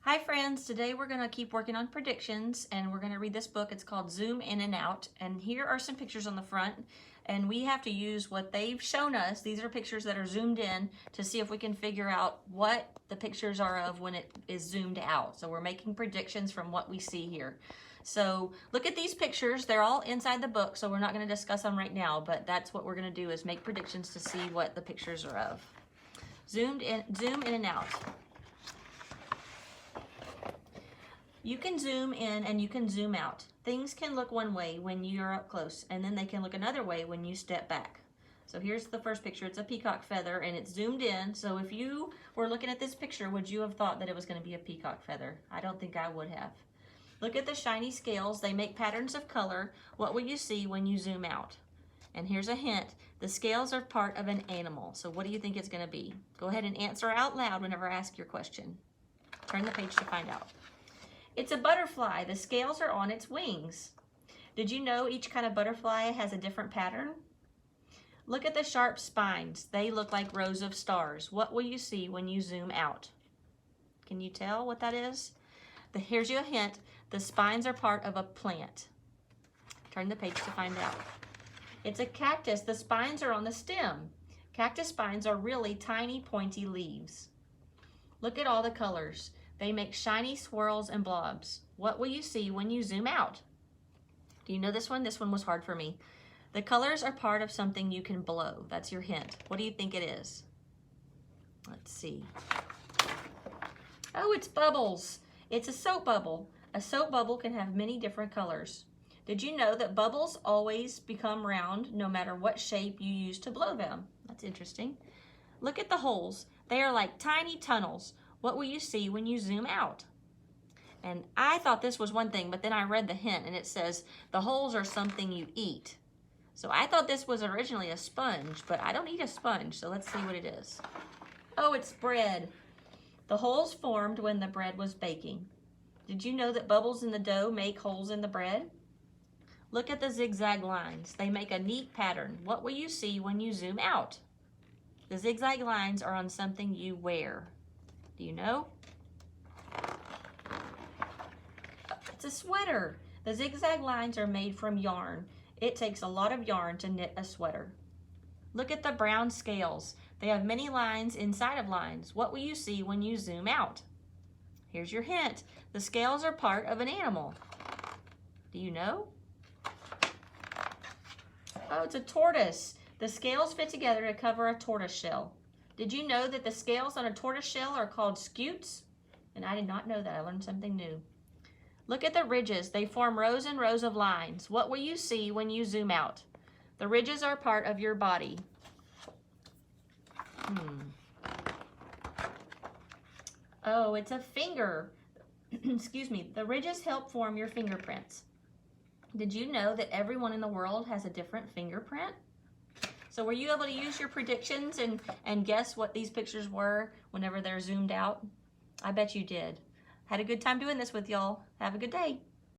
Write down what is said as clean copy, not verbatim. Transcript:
Hi friends, today we're going to keep working on predictions and we're going to read this book. It's called Zoom In and Out, and here are some pictures on the front and we have to use what they've shown us. These are pictures that are zoomed in to see if we can figure out what the pictures are of when it is zoomed out. So we're making predictions from what we see here. So look at these pictures. They're all inside the book, so we're not going to discuss them right now, but that's what we're going to do, is make predictions to see what the pictures are of. Zoom in and out. You can zoom in and you can zoom out. Things can look one way when you're up close, and then they can look another way when you step back. So here's the first picture. It's a peacock feather and it's zoomed in. So if you were looking at this picture, would you have thought that it was going to be a peacock feather? I don't think I would have. Look at the shiny scales. They make patterns of color. What will you see when you zoom out? And here's a hint. The scales are part of an animal. So what do you think it's going to be? Go ahead and answer out loud whenever I ask your question. Turn the page to find out. It's a butterfly. The scales are on its wings. Did you know each kind of butterfly has a different pattern? Look at the sharp spines. They look like rows of stars. What will you see when you zoom out? Can you tell what that is? Here's your hint. The spines are part of a plant. Turn the page to find out. It's a cactus. The spines are on the stem. Cactus spines are really tiny, pointy leaves. Look at all the colors. They make shiny swirls and blobs. What will you see when you zoom out? Do you know this one? This one was hard for me. The colors are part of something you can blow. That's your hint. What do you think it is? Let's see. Oh, it's bubbles. It's a soap bubble. A soap bubble can have many different colors. Did you know that bubbles always become round no matter what shape you use to blow them? That's interesting. Look at the holes. They are like tiny tunnels. What will you see when you zoom out? And I thought this was one thing, but then I read the hint and it says the holes are something you eat. So I thought this was originally a sponge, but I don't eat a sponge, so let's see what it is. Oh, it's bread. The holes formed when the bread was baking. Did you know that bubbles in the dough make holes in the bread? Look at the zigzag lines. They make a neat pattern. What will you see when you zoom out? The zigzag lines are on something you wear. Do you know? It's a sweater. The zigzag lines are made from yarn. It takes a lot of yarn to knit a sweater. Look at the brown scales. They have many lines inside of lines. What will you see when you zoom out? Here's your hint. The scales are part of an animal. Do you know? Oh, it's a tortoise. The scales fit together to cover a tortoise shell. Did you know that the scales on a tortoise shell are called scutes? And I did not know that. I learned something new. Look at the ridges. They form rows and rows of lines. What will you see when you zoom out? The ridges are part of your body. Oh, it's a finger. Excuse me. The ridges help form your fingerprints. Did you know that everyone in the world has a different fingerprint? So were you able to use your predictions and guess what these pictures were whenever they're zoomed out? I bet you did. Had a good time doing this with y'all. Have a good day.